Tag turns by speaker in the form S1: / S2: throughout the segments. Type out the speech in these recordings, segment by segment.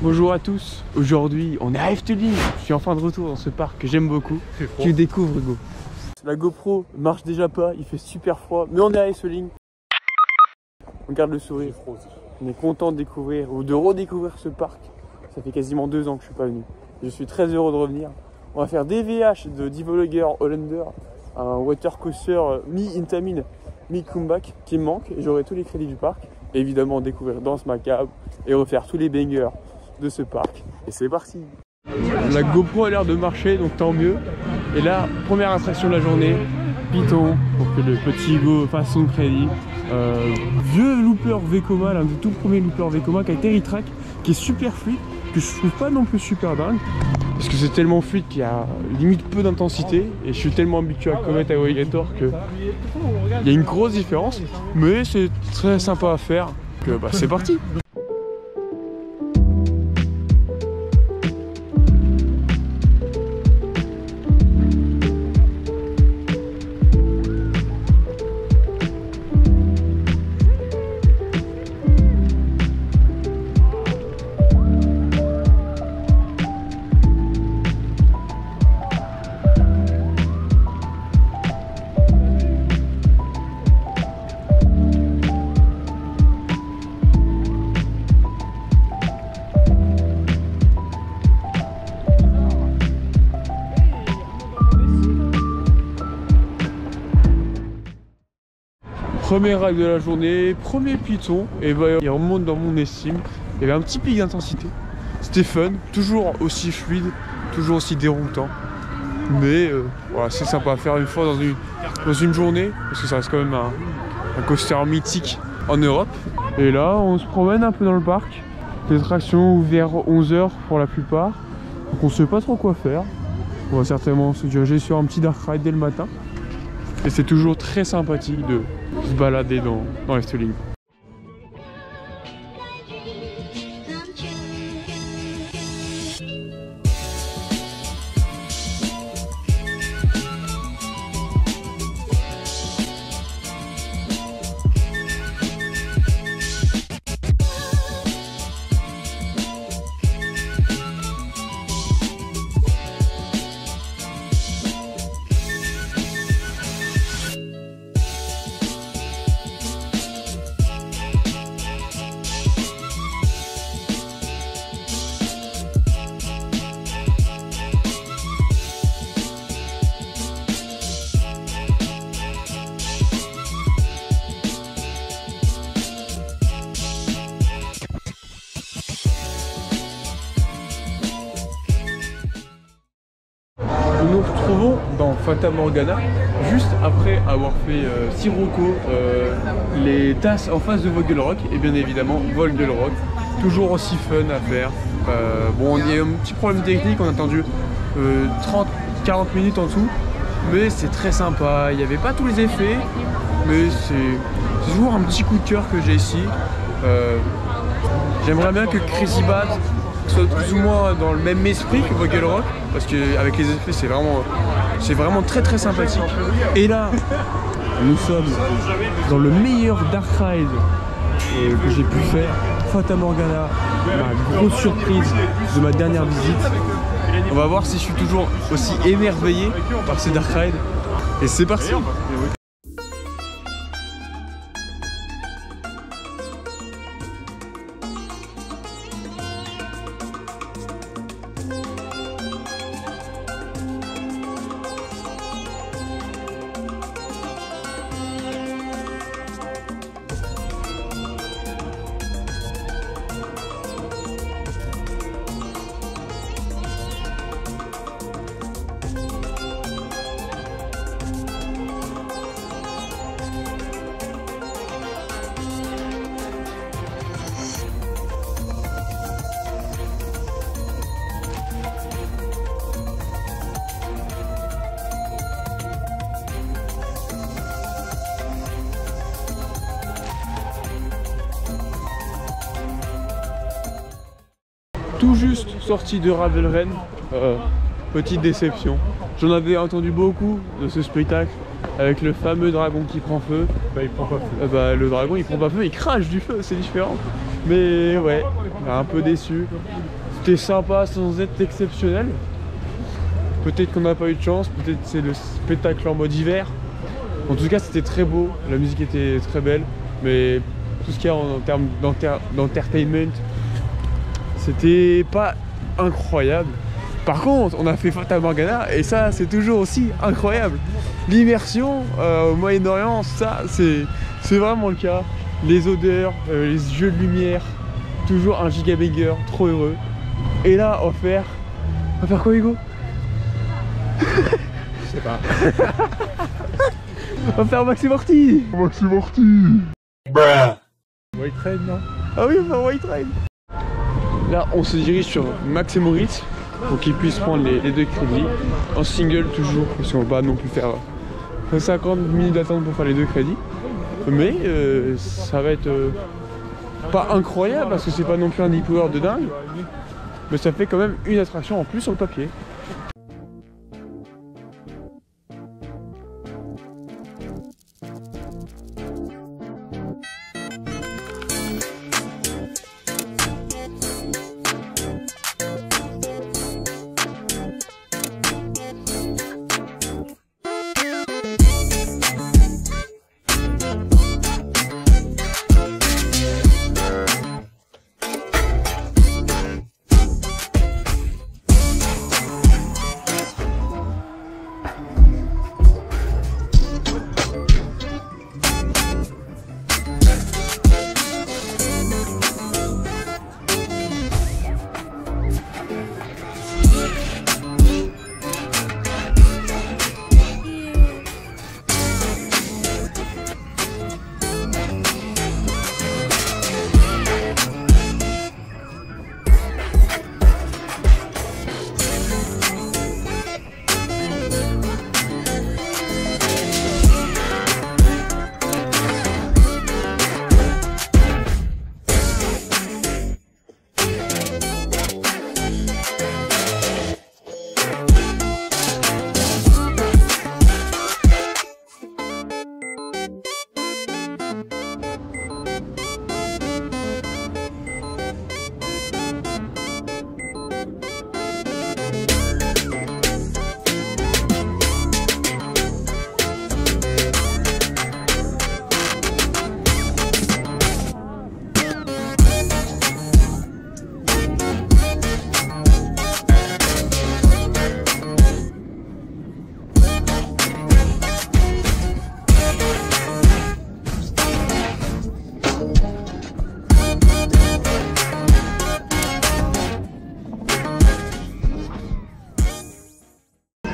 S1: Bonjour à tous, aujourd'hui on est à Efteling. Je suis enfin de retour dans ce parc que j'aime beaucoup. Tu découvres Hugo. La GoPro marche déjà pas, il fait super froid, mais on est à Efteling. Regarde le sourire. On est content de découvrir ou de redécouvrir ce parc. Ça fait quasiment 2 ans que je suis pas venu. Je suis très heureux de revenir. On va faire des VH de Divologer Hollander, un water coaster mi-Intamin, mi-comeback qui me manque. Et j'aurai tous les crédits du parc. Et évidemment découvrir Danse Macabre et refaire tous les bangers de ce parc. Et c'est parti. La GoPro a l'air de marcher, donc tant mieux. Et là, première attraction de la journée, Python, pour que le petit Hugo fasse son crédit. Vieux looper Vekoma, l'un des tout premiers loopers Vekoma qui a été retrack, qui est super fluide, que je trouve pas non plus super dingue. Parce que c'est tellement fluide qu'il y a limite peu d'intensité. Et je suis tellement habitué à Comet Alligator que il y a une grosse différence. Mais c'est très sympa à faire. Donc bah, c'est parti. Premier ride de la journée, premier Python, et bah, il remonte dans mon estime. Il y avait un petit pic d'intensité. C'était fun, toujours aussi fluide, toujours aussi déroutant. Mais voilà, c'est sympa à faire une fois dans une journée, parce que ça reste quand même un coaster mythique en Europe. Et là, on se promène un peu dans le parc. Les attractions vers 11 h pour la plupart. Donc on sait pas trop quoi faire. On va certainement se diriger sur un petit dark ride dès le matin. Et c'est toujours très sympathique de se balader dans Efteling. Nous nous retrouvons dans Fata Morgana, juste après avoir fait Sirocco, les tasses en face de Vogelrock, et bien évidemment Vogelrock, toujours aussi fun à faire. Bon, il y a un petit problème technique, on a attendu 30-40 minutes en tout, mais c'est très sympa. Il n'y avait pas tous les effets, mais c'est toujours un petit coup de cœur que j'ai ici. J'aimerais bien que Crazy Bat soit plus ou moins dans le même esprit que Vogelrock, parce qu'avec les effets c'est vraiment très sympathique. Et là, nous sommes dans le meilleur dark ride que j'ai pu faire, Fata Morgana, ma grosse surprise de ma dernière visite. On va voir si je suis toujours aussi émerveillé par ces dark rides. Et c'est parti. Tout juste sorti de Ravelren, petite déception. J'en avais entendu beaucoup de ce spectacle avec le fameux dragon qui prend feu.
S2: Bah il prend pas feu.
S1: Le dragon il prend pas feu, il crache du feu, c'est différent. Mais ouais, un peu déçu. C'était sympa sans être exceptionnel. Peut-être qu'on n'a pas eu de chance, peut-être c'est le spectacle en mode hiver. En tout cas, c'était très beau, la musique était très belle, mais tout ce qu'il y a en termes d'entertainment, c'était pas incroyable. Par contre, on a fait Fata Morgana et ça, c'est toujours aussi incroyable. L'immersion au Moyen-Orient, ça, c'est vraiment le cas. Les odeurs, les jeux de lumière, toujours un giga banger, trop heureux. Et là, on va faire quoi, Hugo?
S2: Je sais pas.
S1: On va faire Maxi Morty.
S2: Maxi Morty.
S1: White Train, non? Ah oui, on va White Train. Là, on se dirige sur Max et Moritz pour qu'ils puissent prendre les 2 crédits. En single toujours, parce qu'on va pas non plus faire 50 minutes d'attente pour faire les 2 crédits. Mais ça va être pas incroyable parce que c'est pas non plus un deep hour de dingue. Mais ça fait quand même une attraction en plus sur le papier.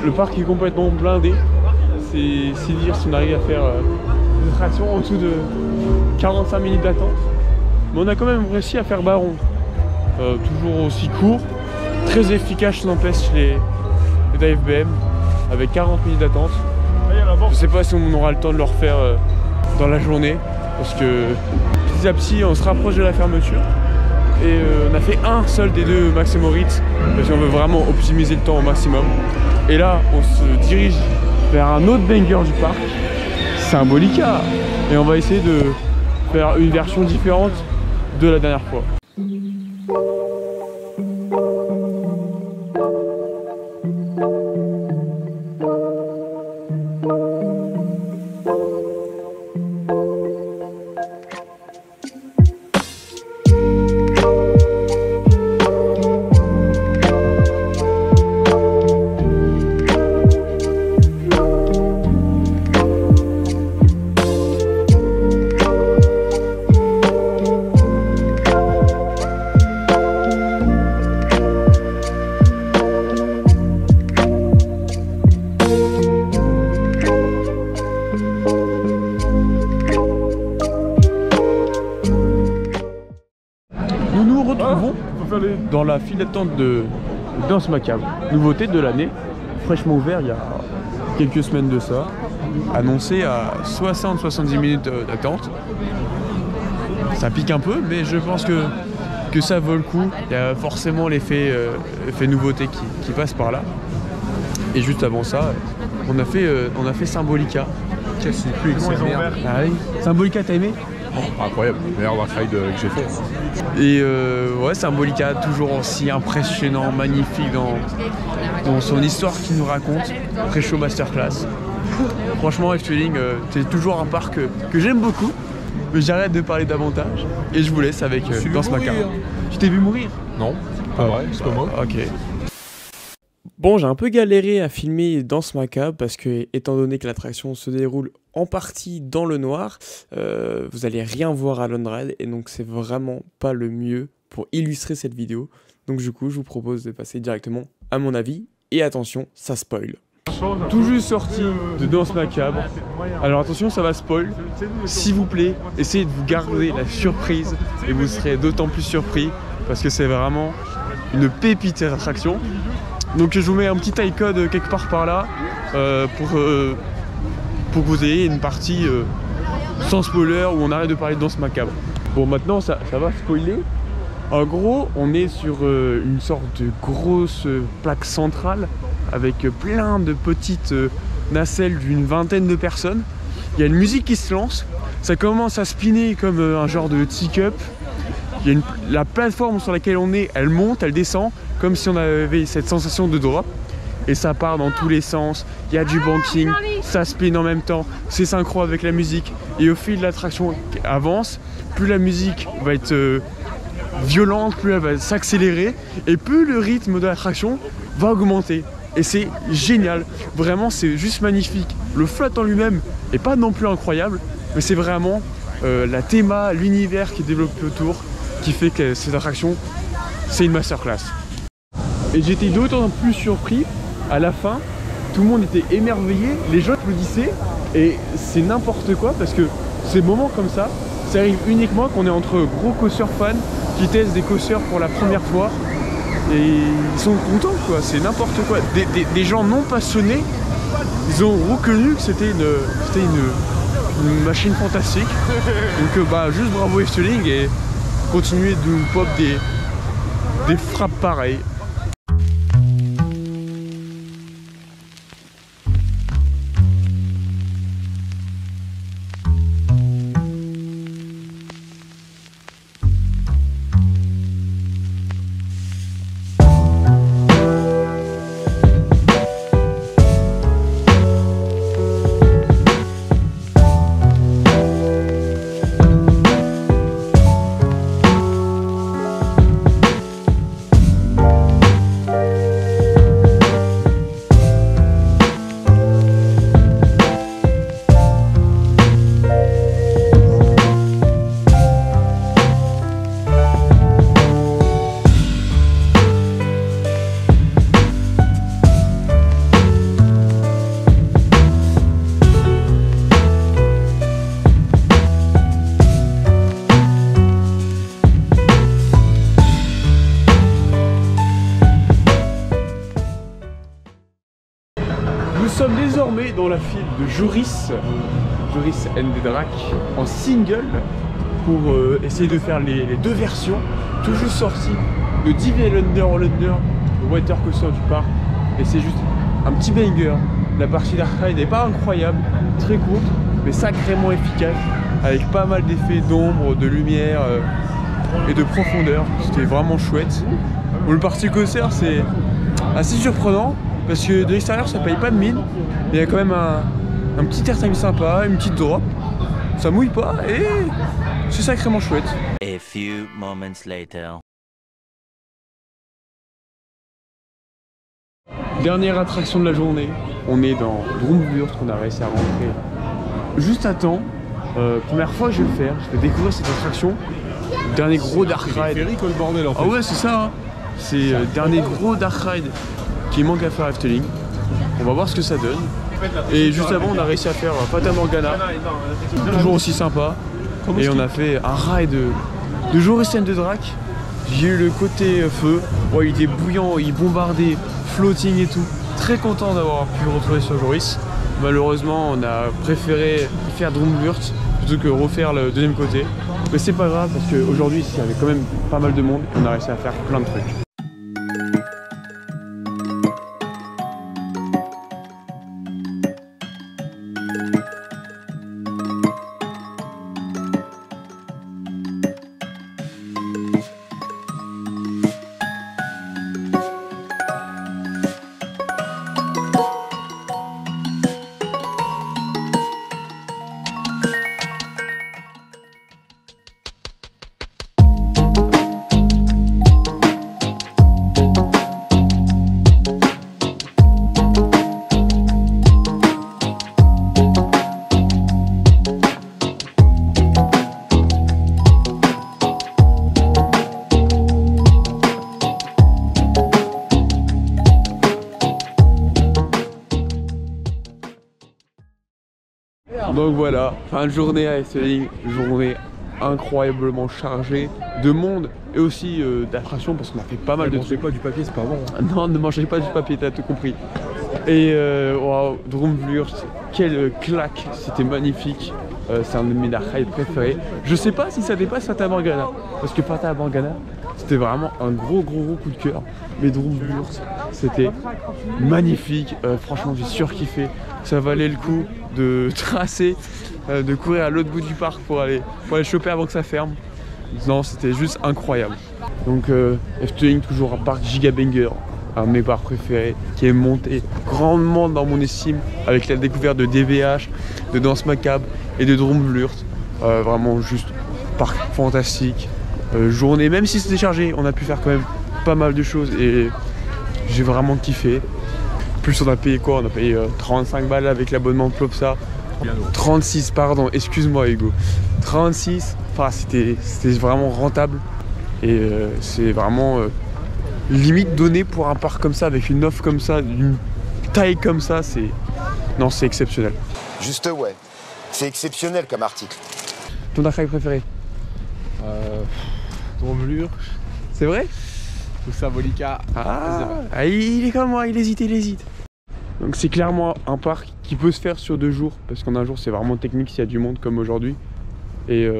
S1: Le parc est complètement blindé. C'est dire si on arrive à faire des attractions en dessous de 45 minutes d'attente. Mais on a quand même réussi à faire Baron. Toujours aussi court, très efficace n'empêche les d'AFBM avec 40 minutes d'attente. Je sais pas si on aura le temps de le refaire dans la journée parce que petit à petit on se rapproche de la fermeture. Et on a fait un seul des 2 Max et Moritz parce qu'on veut vraiment optimiser le temps au maximum. Et là on se dirige vers un autre banger du parc, Symbolica. Et on va essayer de faire une version différente de la dernière fois. Dans la file d'attente de Danse Macabre, nouveauté de l'année, fraîchement ouvert il y a quelques semaines de ça, annoncé à 60-70 minutes d'attente. Ça pique un peu, mais je pense que ça vaut le coup. Il y a forcément l'effet nouveauté qui passe par là. Et juste avant ça, on a fait Symbolica.
S2: C'est plus que c'est merde.
S1: Ah oui. Symbolica, t'as aimé?
S2: Incroyable, meilleur dark ride que j'ai fait.
S1: Et ouais, Symbolica, toujours aussi impressionnant, magnifique dans son histoire qu'il nous raconte. Pré-show masterclass. Franchement, Efteling, c'est toujours un parc que j'aime beaucoup, mais j'arrête de parler davantage. Et je vous laisse avec Danse Macabre. Tu t'es vu mourir?
S2: Non, pas vrai, c'est pas moi.
S1: Ok. Bon, j'ai un peu galéré à filmer Danse Macabre parce que, étant donné que l'attraction se déroule en partie dans le noir, vous allez rien voir à l'on-ride et donc c'est vraiment pas le mieux pour illustrer cette vidéo. Donc du coup, je vous propose de passer directement à mon avis. Et attention, ça spoil. Tout juste sorti de Danse Macabre. Alors attention, ça va spoil. S'il vous plaît, essayez de vous garder la surprise et vous serez d'autant plus surpris parce que c'est vraiment une pépite cette attraction. Donc je vous mets un petit timecode quelque part par là pour que vous ayez une partie sans spoiler où on arrête de parler de Danse Macabre. Bon, maintenant ça va spoiler. En gros, on est sur une sorte de grosse plaque centrale avec plein de petites nacelles d'une vingtaine de personnes. Il y a une musique qui se lance, ça commence à spinner comme un genre de teacup. La plateforme sur laquelle on est, elle monte, elle descend, comme si on avait cette sensation de drop. Et ça part dans tous les sens, il y a du banking, ça spin en même temps, c'est synchro avec la musique. Et au fil de l'attraction avance, plus la musique va être violente, plus elle va s'accélérer, et plus le rythme de l'attraction va augmenter. Et c'est génial, vraiment c'est juste magnifique. Le flotte en lui-même est pas non plus incroyable, mais c'est vraiment la théma, l'univers qui est développé autour, qui fait que cette attraction, c'est une masterclass. Et j'étais d'autant plus surpris, à la fin, tout le monde était émerveillé, les gens applaudissaient, et c'est n'importe quoi parce que ces moments comme ça arrive uniquement qu'on est entre gros coaster fans qui testent des coasters pour la première fois, et ils sont contents quoi, c'est n'importe quoi. Des gens non passionnés, ils ont reconnu que c'était une machine fantastique. Donc bah juste bravo Efteling et continuez de nous pop des frappes pareilles. Nous sommes désormais dans la file de Joris and the Drac en single pour essayer de faire les deux versions, tout juste sorties de Divi Under, le water coaster du parc, et c'est juste un petit banger. La partie d'arcade n'est pas incroyable, très courte, mais sacrément efficace, avec pas mal d'effets d'ombre, de lumière et de profondeur. C'était vraiment chouette. Bon, le parti coaster c'est assez surprenant, parce que de l'extérieur ça paye pas de mine, il y a quand même un petit airtime sympa, une petite drop, ça mouille pas et c'est sacrément chouette.
S3: A few moments later.
S1: Dernière attraction de la journée, on est dans Drumburst, on a réussi à rentrer juste à temps. Première fois que je vais le faire, je vais découvrir cette attraction. Dernier gros dark ride.
S2: Le bordel en fait.
S1: Ah ouais c'est ça hein. C'est le dernier gros dark ride qui manque à faire à Efteling. On va voir ce que ça donne. Et juste avant on a réussi à faire Fata Morgana, toujours aussi sympa. Et on a fait un ride de Joris and the Drac. J'ai eu le côté feu, ouais, il était bouillant, il bombardait, floating et tout. Très content d'avoir pu le retrouver sur Joris. Malheureusement on a préféré faire Drumburst plutôt que refaire le deuxième côté. Mais c'est pas grave parce qu'aujourd'hui il y avait quand même pas mal de monde et on a réussi à faire plein de trucs. Donc voilà, fin de journée à Efteling, journée incroyablement chargée de monde et aussi d'attractions parce qu'on a fait pas mal de trucs.
S2: Ne mangez pas du papier, c'est pas bon. Hein.
S1: Non, ne mangez pas du papier, t'as tout compris. Et wow, Drumvlurt, quelle claque, c'était magnifique. C'est un de mes dark rides préférés. Je sais pas si ça dépasse Fata Morgana, parce que Fata Morgana, c'était vraiment un gros coup de cœur. Mais Drumvlurt, c'était magnifique. Franchement, j'ai surkiffé. Ça valait le coup de tracer, de courir à l'autre bout du parc pour aller choper avant que ça ferme. Non, c'était juste incroyable. Donc Efteling, toujours un parc giga banger, un de mes parcs préférés, qui est monté grandement dans mon estime avec la découverte de DVH, de Danse Macabre et de Drumvlurt. Vraiment juste parc fantastique. Journée, même si c'était chargé, on a pu faire quand même pas mal de choses et j'ai vraiment kiffé. Plus on a payé quoi? On a payé 35 balles avec l'abonnement de Plopsa. 36, pardon, excuse-moi Hugo. 36, enfin c'était vraiment rentable. Et c'est vraiment limite donné pour un parc comme ça, avec une offre comme ça, d'une taille comme ça, c'est... Non, c'est exceptionnel.
S4: Juste ouais, c'est exceptionnel comme article.
S1: Ton dark ride préféré?
S2: Drumvlurt.
S1: C'est vrai?
S2: Ou Symbolica.
S1: Ah, il est comme moi, il hésite. Donc c'est clairement un parc qui peut se faire sur 2 jours, parce qu'en un jour c'est vraiment technique s'il y a du monde comme aujourd'hui. Et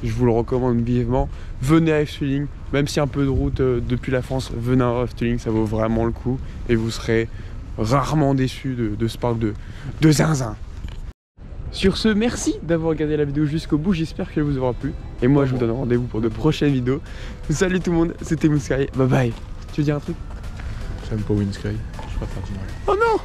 S1: je vous le recommande vivement. Venez à Efteling, même si un peu de route depuis la France, venez à Efteling, ça vaut vraiment le coup. Et vous serez rarement déçus de ce parc de zinzin. Sur ce, merci d'avoir regardé la vidéo jusqu'au bout, j'espère qu'elle vous aura plu. Et moi je vous donne rendez-vous pour de prochaines vidéos. Salut tout le monde, c'était Mouskaï, bye bye. Tu veux dire un truc?
S2: J'aime pas Winsky, je préfère Dinner.
S1: Oh non!